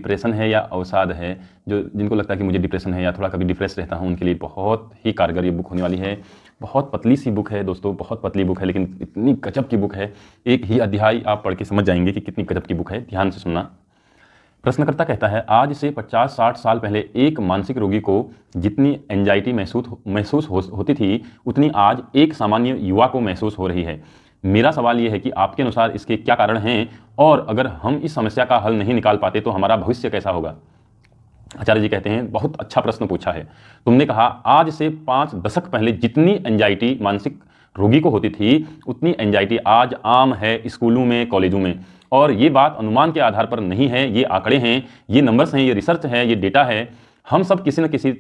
Depression है या अवसाद है, जो जिनको लगता है कि मुझे डिप्रेशन है या थोड़ा कभी डिप्रेस रहता हूँ, उनके लिए बहुत ही कारगर ये बुक होने वाली है। बहुत पतली सी बुक है दोस्तों, बहुत पतली बुक है, लेकिन इतनी गजब की बुक है। एक ही अध्याय आप पढ़ के समझ जाएंगे कि कितनी गजब की बुक है। ध्यान से सुनना। प्रश्नकर्ता कहता है, आज से 50-60 साल पहले एक मानसिक रोगी को जितनी एंजाइटी महसूस होती थी, उतनी आज एक सामान्य युवा को महसूस हो रही है। मेरा सवाल यह है कि आपके अनुसार इसके क्या कारण हैं, और अगर हम इस समस्या का हल नहीं निकाल पाते तो हमारा भविष्य कैसा होगा। आचार्य जी कहते हैं, बहुत अच्छा प्रश्न पूछा है तुमने। कहा, आज से 5 दशक पहले जितनी एंजाइटी मानसिक रोगी को होती थी, उतनी एंजाइटी आज आम है स्कूलों में, कॉलेजों में। और ये बात अनुमान के आधार पर नहीं है, ये आंकड़े हैं, ये नंबर्स हैं, ये रिसर्च है, ये डेटा है। हम सब किसी न किसी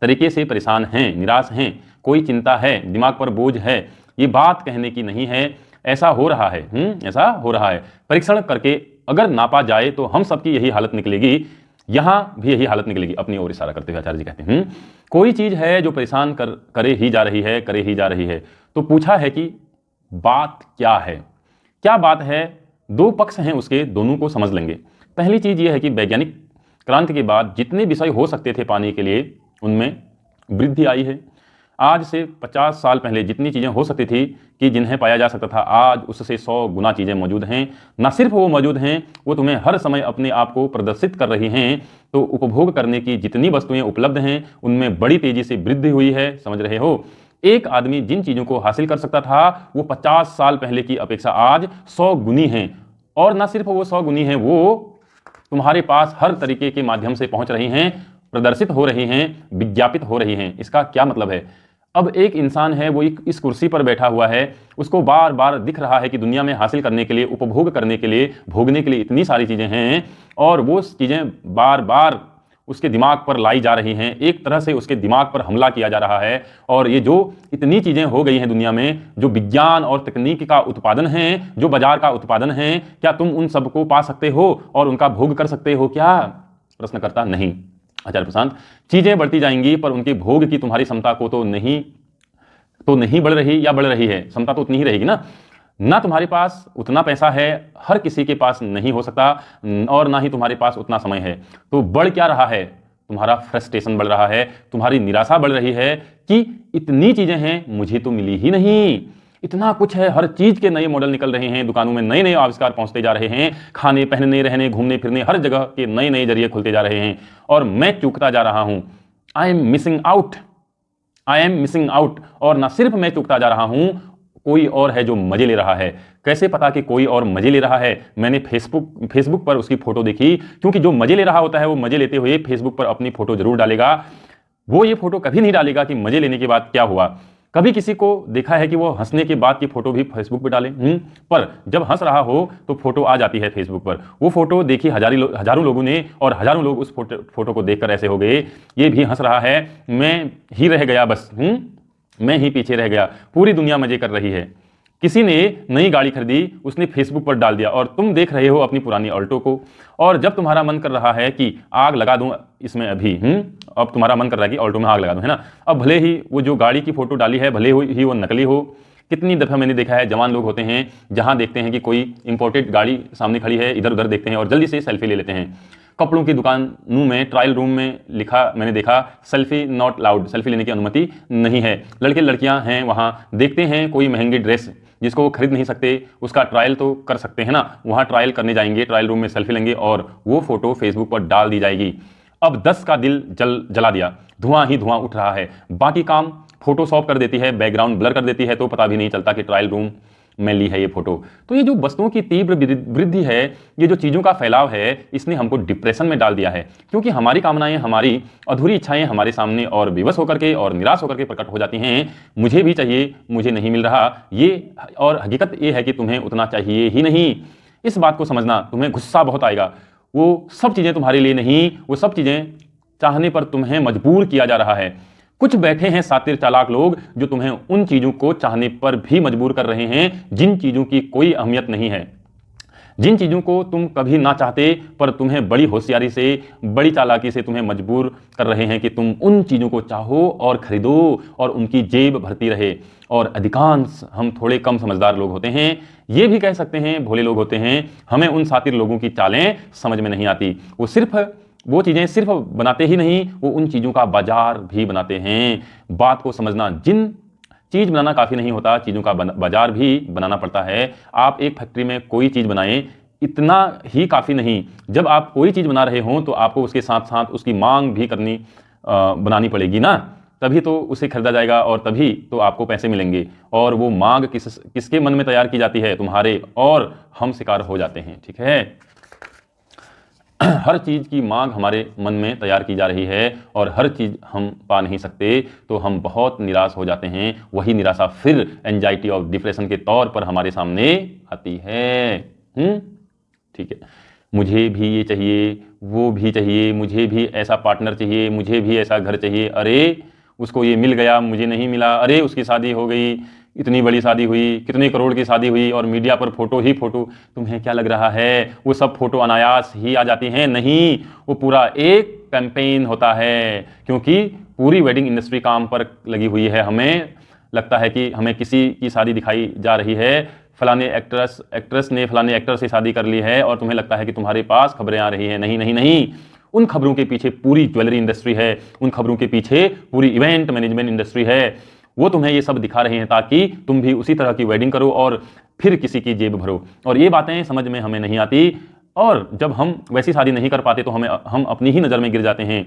तरीके से परेशान हैं, निराश हैं, कोई चिंता है, दिमाग पर बोझ है। ये बात कहने की नहीं है, ऐसा हो रहा है। ऐसा हो रहा है। परीक्षण करके अगर नापा जाए तो हम सबकी यही हालत निकलेगी, यहां भी यही हालत निकलेगी। अपनी ओर इशारा करते हुए आचार्य जी कहते हैं, कोई चीज है जो परेशान करे ही जा रही है, करे ही जा रही है। तो पूछा है कि बात क्या है, क्या बात है। 2 पक्ष हैं उसके, दोनों को समझ लेंगे। पहली चीज यह है कि वैज्ञानिक क्रांति के बाद जितने विषय हो सकते थे पाने के लिए, उनमें वृद्धि आई है। आज से 50 साल पहले जितनी चीज़ें हो सकती थी कि जिन्हें पाया जा सकता था, आज उससे 100 गुना चीज़ें मौजूद हैं। न सिर्फ वो मौजूद हैं, वो तुम्हें हर समय अपने आप को प्रदर्शित कर रही हैं। तो उपभोग करने की जितनी वस्तुएं उपलब्ध हैं, उनमें बड़ी तेजी से वृद्धि हुई है। समझ रहे हो। एक आदमी जिन चीज़ों को हासिल कर सकता था, वो 50 साल पहले की अपेक्षा आज 100 गुनी हैं। और न सिर्फ वो 100 गुनी हैं, वो तुम्हारे पास हर तरीके के माध्यम से पहुंच रही हैं, प्रदर्शित हो रही हैं, विज्ञापित हो रही हैं। इसका क्या मतलब है। अब एक इंसान है, वो इस कुर्सी पर बैठा हुआ है, उसको बार बार दिख रहा है कि दुनिया में हासिल करने के लिए, उपभोग करने के लिए, भोगने के लिए इतनी सारी चीज़ें हैं, और वो चीज़ें बार बार उसके दिमाग पर लाई जा रही हैं। एक तरह से उसके दिमाग पर हमला किया जा रहा है। और ये जो इतनी चीज़ें हो गई हैं दुनिया में, जो विज्ञान और तकनीक का उत्पादन है, जो बाजार का उत्पादन है, क्या तुम उन सबको पा सकते हो और उनका भोग कर सकते हो क्या। प्रश्न करता नहीं। आचार्य प्रशांत, चीजें बढ़ती जाएंगी पर उनके भोग की तुम्हारी क्षमता को तो नहीं बढ़ रही, या बढ़ रही है। क्षमता तो उतनी ही रहेगी ना तुम्हारे पास उतना पैसा है, हर किसी के पास नहीं हो सकता, और ना ही तुम्हारे पास उतना समय है। तो बढ़ क्या रहा है, तुम्हारा फ्रस्ट्रेशन बढ़ रहा है, तुम्हारी निराशा बढ़ रही है कि इतनी चीजें हैं, मुझे तो मिली ही नहीं। इतना कुछ है, हर चीज के नए मॉडल निकल रहे हैं, दुकानों में नए नए आविष्कार पहुंचते जा रहे हैं, खाने पहनने रहने घूमने फिरने हर जगह के नए नए जरिए खुलते जा रहे हैं, और मैं चूकता जा रहा हूं। I am missing out. और ना सिर्फ मैं चूकता जा रहा हूं, कोई और है जो मजे ले रहा है। कैसे पता कि कोई और मजे ले रहा है। मैंने फेसबुक पर उसकी फोटो देखी, क्योंकि जो मजे ले रहा होता है वो मजे लेते हुए फेसबुक पर अपनी फोटो जरूर डालेगा। वो ये फोटो कभी नहीं डालेगा कि मजे लेने के बाद क्या हुआ। कभी किसी को देखा है कि वो हंसने के बाद की फोटो भी फेसबुक पर डालें? पर जब हंस रहा हो तो फोटो आ जाती है फेसबुक पर। वो फोटो देखी हजारों लोगों ने, और हजारों लोग उस फोटो को देखकर ऐसे हो गए, ये भी हंस रहा है, मैं ही रह गया बस, मैं ही पीछे रह गया, पूरी दुनिया मजे कर रही है। किसी ने नई गाड़ी खरीदी, उसने फेसबुक पर डाल दिया, और तुम देख रहे हो अपनी पुरानी ऑल्टो को। और जब तुम्हारा मन कर रहा है कि आग लगा दूं इसमें अभी, अब तुम्हारा मन कर रहा है कि ऑल्टो में आग लगा दूं, है ना। अब भले ही वो जो गाड़ी की फोटो डाली है, भले ही वो नकली हो। कितनी दफ़ा मैंने देखा है, जवान लोग होते हैं, जहां देखते हैं कि कोई इंपोर्टेड गाड़ी सामने खड़ी है, इधर उधर देखते हैं और जल्दी से सेल्फी ले लेते हैं। कपड़ों की दुकानों में ट्रायल रूम में लिखा मैंने देखा, सेल्फी नॉट लाउड, सेल्फी लेने की अनुमति नहीं है। लड़के लड़कियां हैं वहां, देखते हैं कोई महंगी ड्रेस जिसको वो खरीद नहीं सकते, उसका ट्रायल तो कर सकते हैं ना, वहां ट्रायल करने जाएंगे, ट्रायल रूम में सेल्फी लेंगे और वो फोटो फेसबुक पर डाल दी जाएगी। अब 10 का दिल जला दिया, धुआं ही धुआं उठ रहा है। बाकी काम फोटोशॉप कर देती है, बैकग्राउंड ब्लर कर देती है, तो पता भी नहीं चलता कि ट्रायल रूम में ली है ये फोटो। तो ये जो वस्तुओं की तीव्र वृद्धि है, ये जो चीज़ों का फैलाव है, इसने हमको डिप्रेशन में डाल दिया है। क्योंकि हमारी कामनाएं, हमारी अधूरी इच्छाएं हमारे सामने और विवश होकर के और निराश होकर के प्रकट हो जाती हैं। मुझे भी चाहिए, मुझे नहीं मिल रहा ये, और हकीकत ये है कि तुम्हें उतना चाहिए ही नहीं। इस बात को समझना, तुम्हें गुस्सा बहुत आएगा। वो सब चीज़ें तुम्हारे लिए नहीं, वो सब चीज़ें चाहने पर तुम्हें मजबूर किया जा रहा है। कुछ बैठे हैं शातिर चालाक लोग जो तुम्हें उन चीजों को चाहने पर भी मजबूर कर रहे हैं जिन चीजों की कोई अहमियत नहीं है, जिन चीज़ों को तुम कभी ना चाहते पर तुम्हें बड़ी होशियारी से, बड़ी चालाकी से तुम्हें मजबूर कर रहे हैं कि तुम उन चीज़ों को चाहो और खरीदो और उनकी जेब भरती रहे। और अधिकांश हम थोड़े कम समझदार लोग होते हैं, ये भी कह सकते हैं भोले लोग होते हैं, हमें उन शातिर लोगों की चालें समझ में नहीं आती। वो चीज़ें सिर्फ बनाते ही नहीं, वो उन चीज़ों का बाजार भी बनाते हैं। बात को समझना, जिन चीज़ बनाना काफ़ी नहीं होता, चीज़ों का बाजार भी बनाना पड़ता है। आप एक फैक्ट्री में कोई चीज़ बनाएं, इतना ही काफ़ी नहीं। जब आप कोई चीज़ बना रहे हों तो आपको उसके साथ साथ उसकी मांग भी बनानी पड़ेगी ना, तभी तो उसे खरीदा जाएगा और तभी तो आपको पैसे मिलेंगे। और वो मांग किसके मन में तैयार की जाती है? तुम्हारे, और हम शिकार हो जाते हैं। ठीक है, हर चीज़ की मांग हमारे मन में तैयार की जा रही है और हर चीज़ हम पा नहीं सकते, तो हम बहुत निराश हो जाते हैं। वही निराशा फिर एंजाइटी और डिप्रेशन के तौर पर हमारे सामने आती है। ठीक है, मुझे भी ये चाहिए, वो भी चाहिए, मुझे भी ऐसा पार्टनर चाहिए, मुझे भी ऐसा घर चाहिए। अरे उसको ये मिल गया, मुझे नहीं मिला। अरे उसकी शादी हो गई, इतनी बड़ी शादी हुई, कितने करोड़ की शादी हुई, और मीडिया पर फोटो ही फोटो। तुम्हें क्या लग रहा है वो सब फोटो अनायास ही आ जाती हैं? नहीं, वो पूरा एक कैंपेन होता है, क्योंकि पूरी वेडिंग इंडस्ट्री काम पर लगी हुई है। हमें लगता है कि हमें किसी की शादी दिखाई जा रही है, फलाने एक्ट्रेस ने फलाने एक्टर से शादी कर ली है, और तुम्हें लगता है कि तुम्हारे पास खबरें आ रही हैं। नहीं नहीं नहीं, उन खबरों के पीछे पूरी ज्वेलरी इंडस्ट्री है, उन खबरों के पीछे पूरी इवेंट मैनेजमेंट इंडस्ट्री है। वो तुम्हें ये सब दिखा रहे हैं ताकि तुम भी उसी तरह की वेडिंग करो और फिर किसी की जेब भरो। और ये बातें समझ में हमें नहीं आती, और जब हम वैसी शादी नहीं कर पाते तो हम अपनी ही नज़र में गिर जाते हैं।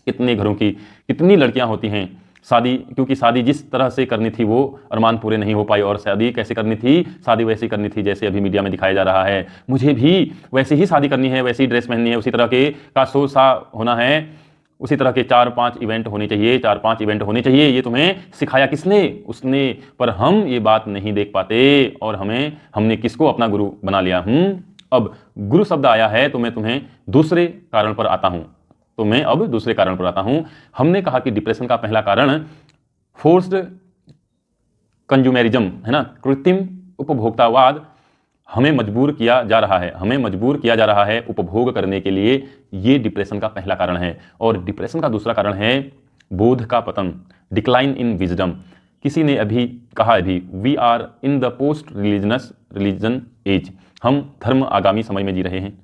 कितने घरों की, कितनी लड़कियां होती हैं शादी, क्योंकि शादी जिस तरह से करनी थी वो अरमान पूरे नहीं हो पाए, और शादी कैसे करनी थी? शादी वैसी करनी थी जैसे अभी मीडिया में दिखाया जा रहा है। मुझे भी वैसे ही शादी करनी है, वैसी ड्रेस पहननी है, उसी तरह के का शो सा होना है, उसी तरह के 4-5 इवेंट होने चाहिए, 4-5 इवेंट होने चाहिए। ये तुम्हें सिखाया किसने? उसने। पर हम ये बात नहीं देख पाते, और हमने किसको अपना गुरु बना लिया? अब गुरु शब्द आया है तो मैं तुम्हें दूसरे कारण पर आता हूं। हमने कहा कि डिप्रेशन का पहला कारण फोर्स्ड कंज्यूमेरिज्म है ना, कृत्रिम उपभोक्तावाद। हमें मजबूर किया जा रहा है उपभोग करने के लिए। ये डिप्रेशन का पहला कारण है। और डिप्रेशन का दूसरा कारण है बोध का पतन, डिक्लाइन इन विजडम। किसी ने अभी कहा, we are in the post religion age. हम धर्म आगामी समय में जी रहे हैं।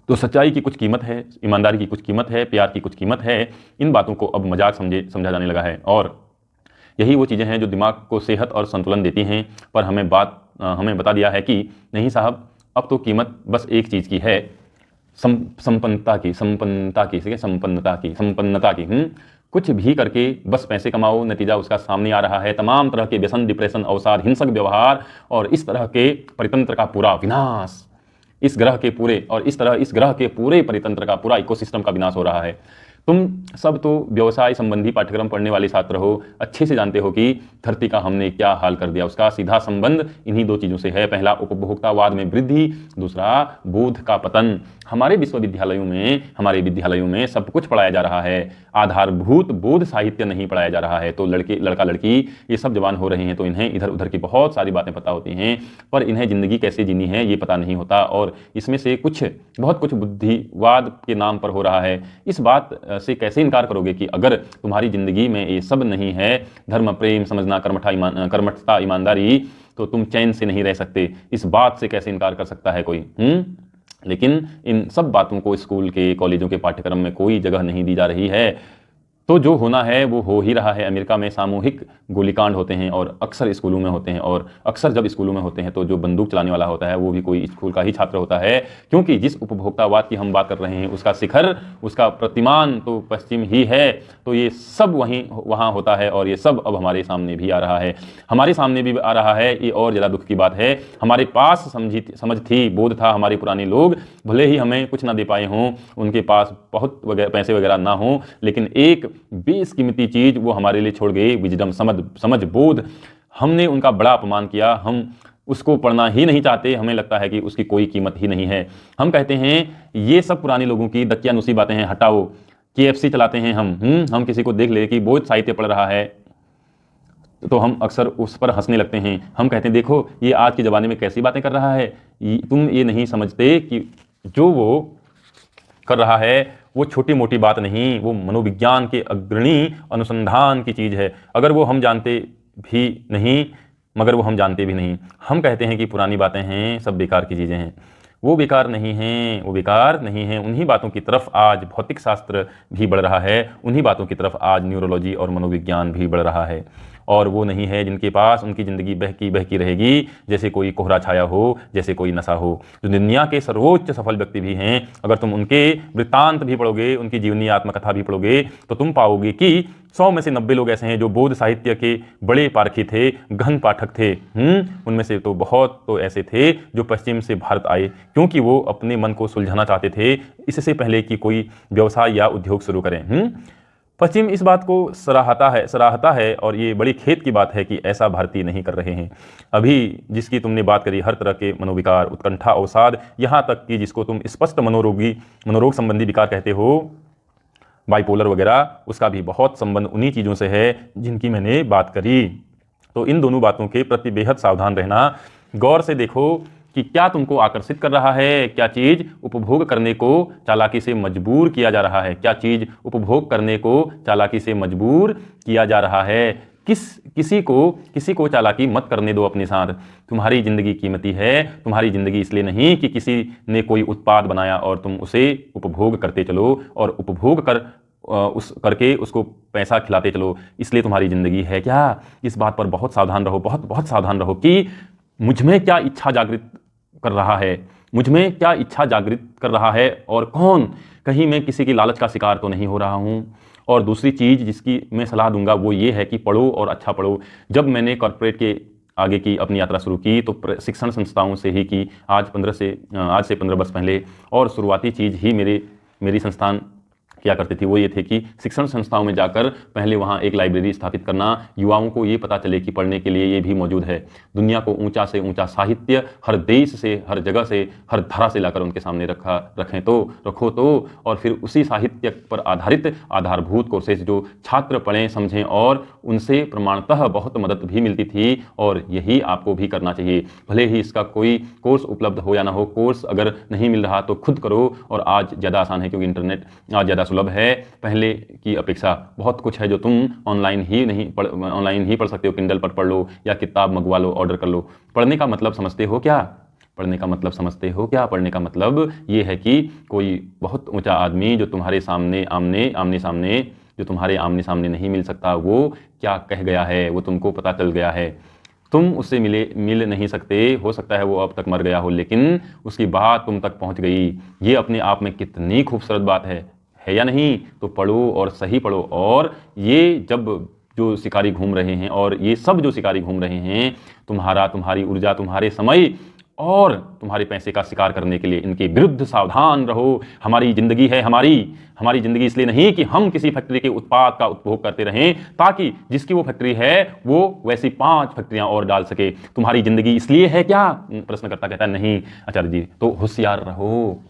तो सच्चाई की कुछ कीमत है, ईमानदारी की कुछ कीमत है, प्यार की कुछ कीमत है। इन बातों को अब मजाक समझा जाने लगा है, और यही वो चीज़ें हैं जो दिमाग को सेहत और संतुलन देती हैं। पर हमें बता दिया है कि नहीं साहब, अब तो कीमत बस एक चीज़ की है, संपन्नता की। कुछ भी करके बस पैसे कमाओ, नतीजा उसका सामने आ रहा है। तमाम तरह के व्यसन, डिप्रेशन, अवसाद, हिंसक व्यवहार और इस तरह के परितंत्र का पूरा विनाश, इस ग्रह के पूरे परितंत्र का, पूरा इकोसिस्टम का विनाश हो रहा है। तुम सब तो व्यवसाय संबंधी पाठ्यक्रम पढ़ने वाले छात्र हो, अच्छे से जानते हो कि धरती का हमने क्या हाल कर दिया। उसका सीधा संबंध इन्हीं दो चीज़ों से है, पहला उपभोक्तावाद में वृद्धि, दूसरा बोध का पतन। हमारे विद्यालयों में सब कुछ पढ़ाया जा रहा है, आधारभूत बोध साहित्य नहीं पढ़ाया जा रहा है। तो लड़का लड़की ये सब जवान हो रहे हैं तो इन्हें इधर उधर की बहुत सारी बातें पता होती हैं, पर इन्हें ज़िंदगी कैसे जीनी है ये पता नहीं होता। और इसमें से बहुत कुछ बुद्धिवाद के नाम पर हो रहा है। इस बात से कैसे इनकार करोगे कि अगर तुम्हारी ज़िंदगी में ये सब नहीं है, धर्म, प्रेम, समझना, कर्मठता, ईमानदारी, तो तुम चैन से नहीं रह सकते। इस बात से कैसे इनकार कर सकता है कोई? लेकिन इन सब बातों को स्कूल के, कॉलेजों के पाठ्यक्रम में कोई जगह नहीं दी जा रही है। तो जो होना है वो हो ही रहा है। अमेरिका में सामूहिक गोलीकांड होते हैं और अक्सर स्कूलों में होते हैं, और अक्सर जब स्कूलों में होते हैं तो जो बंदूक चलाने वाला होता है वो भी कोई स्कूल का ही छात्र होता है, क्योंकि जिस उपभोक्तावाद की हम बात कर रहे हैं उसका शिखर, उसका प्रतिमान तो पश्चिम ही है। तो ये सब वहाँ होता है, और ये सब अब हमारे सामने भी आ रहा है। ये और ज़्यादा दुख की बात है। हमारे पास समझ थी, बोध था। हमारे पुराने लोग भले ही हमें कुछ ना दे पाए हों, उनके पास बहुत पैसे वगैरह ना हों, लेकिन एक बेशकीमती चीज वो हमारे लिए छोड़ गए, विजडम, समझ, बोध। हमने उनका बड़ा अपमान किया। हम उसको पढ़ना ही नहीं चाहते। हमें लगता है कि उसकी कोई कीमत ही नहीं है। हम कहते हैं ये सब पुराने लोगों की दकियानुसी बातें हैं, हटाओ। KFC चलाते हैं हम किसी को देख ले कि बोध साहित्य पढ़ रहा है, तो हम अक्सर उस पर हंसने लगते हैं। हम कहते हैं देखो ये आज के ज़माने में कैसी बातें कर रहा है, तुम ये नहीं समझते कि जो वो कर रहा है वो छोटी मोटी बात नहीं, वो मनोविज्ञान के अग्रणी अनुसंधान की चीज़ है। अगर वो हम जानते भी नहीं, मगर वो हम जानते भी नहीं। हम कहते हैं कि पुरानी बातें हैं, सब बेकार की चीज़ें हैं। वो बेकार नहीं हैं, वो बेकार नहीं हैं। उन्हीं बातों की तरफ आज भौतिक शास्त्र भी बढ़ रहा है, उन्हीं बातों की तरफ आज न्यूरोलॉजी और मनोविज्ञान भी बढ़ रहा है। और वो नहीं है जिनके पास उनकी ज़िंदगी बहकी बहकी रहेगी, जैसे कोई कोहरा छाया हो, जैसे कोई नशा हो। जो दुनिया के सर्वोच्च सफल व्यक्ति भी हैं, अगर तुम उनके वृत्तांत भी पढ़ोगे, उनकी जीवनी आत्मकथा भी पढ़ोगे, तो तुम पाओगे कि 100 में से 90 लोग ऐसे हैं जो बौद्ध साहित्य के बड़े पारखी थे, गहन पाठक थे। उनमें से तो बहुत तो ऐसे थे जो पश्चिम से भारत आए क्योंकि वो अपने मन को सुलझाना चाहते थे, इससे पहले कि कोई व्यवसाय या उद्योग शुरू करें। पश्चिम इस बात को सराहता है और ये बड़ी खेद की बात है कि ऐसा भारतीय नहीं कर रहे हैं। अभी जिसकी तुमने बात करी, हर तरह के मनोविकार, उत्कंठा, अवसाद, यहाँ तक कि जिसको तुम स्पष्ट मनोरोग संबंधी विकार कहते हो, बाइपोलर वगैरह, उसका भी बहुत संबंध उन्हीं चीज़ों से है जिनकी मैंने बात करी। तो इन दोनों बातों के प्रति बेहद सावधान रहना। गौर से देखो कि क्या तुमको आकर्षित कर रहा है, क्या चीज़ उपभोग करने को चालाकी से मजबूर किया जा रहा है, क्या चीज़ उपभोग करने को चालाकी से मजबूर किया जा रहा है। किसी को चालाकी मत करने दो अपने साथ। तुम्हारी ज़िंदगी कीमती है, तुम्हारी ज़िंदगी इसलिए नहीं कि किसी ने कोई उत्पाद बनाया और तुम उसे उपभोग करते चलो और उपभोग करके उसको पैसा खिलाते चलो, इसलिए तुम्हारी ज़िंदगी है क्या। इस बात पर बहुत सावधान रहो, बहुत बहुत सावधान रहो कि मुझ में क्या इच्छा जागृत कर रहा है, मुझ में क्या इच्छा जागृत कर रहा है और कौन। कहीं मैं किसी की लालच का शिकार तो नहीं हो रहा हूँ। और दूसरी चीज़ जिसकी मैं सलाह दूंगा वो ये है कि पढ़ो और अच्छा पढ़ो। जब मैंने कॉर्पोरेट के आगे की अपनी यात्रा शुरू की तो शिक्षण संस्थाओं से ही की, आज से 15 वर्ष पहले। और शुरुआती चीज़ ही मेरी संस्थान क्या करती थी वो ये थे कि शिक्षण संस्थाओं में जाकर पहले वहाँ एक लाइब्रेरी स्थापित करना, युवाओं को ये पता चले कि पढ़ने के लिए ये भी मौजूद है। दुनिया को ऊंचा से ऊंचा साहित्य हर देश से, हर जगह से, हर धारा से लाकर उनके सामने रखो तो और फिर उसी साहित्य पर आधारित आधारभूत कोर्सेज जो छात्र पढ़ें, समझें और उनसे प्रमाणतः बहुत मदद भी मिलती थी। और यही आपको भी करना चाहिए, भले ही इसका कोई कोर्स उपलब्ध हो या ना हो। कोर्स अगर नहीं मिल रहा तो खुद करो। और आज ज़्यादा आसान है क्योंकि इंटरनेट आज ज़्यादा सुलभ है, पहले की अपेक्षा बहुत कुछ है जो तुम ऑनलाइन ही पढ़ सकते हो। किंडल पर पढ़ लो या किताब मंगवा लो, ऑर्डर कर लो। पढ़ने का मतलब समझते हो क्या? पढ़ने का मतलब समझते हो क्या? पढ़ने का मतलब ये है कि कोई बहुत ऊंचा आदमी जो तुम्हारे आमने सामने नहीं मिल सकता, वो क्या कह गया है वो तुमको पता चल गया है। तुम उससे मिल नहीं सकते, हो सकता है वो अब तक मर गया हो, लेकिन उसकी बात तुम तक पहुंच गई। ये अपने आप में कितनी खूबसूरत बात है या नहीं? तो पढ़ो और सही पढ़ो। और ये जो शिकारी घूम रहे हैं और ये सब जो शिकारी घूम रहे हैं, तुम्हारी ऊर्जा, तुम्हारे समय और तुम्हारे पैसे का शिकार करने के लिए, इनके विरुद्ध सावधान रहो। हमारी ज़िंदगी है, हमारी ज़िंदगी इसलिए नहीं कि हम किसी फैक्ट्री के उत्पाद का उपभोग करते रहें ताकि जिसकी वो फैक्ट्री है वो वैसी 5 फैक्ट्रियां और डाल सके। तुम्हारी ज़िंदगी इसलिए है क्या? प्रश्नकर्ता कहता है नहीं आचार्य जी। तो होशियार रहो,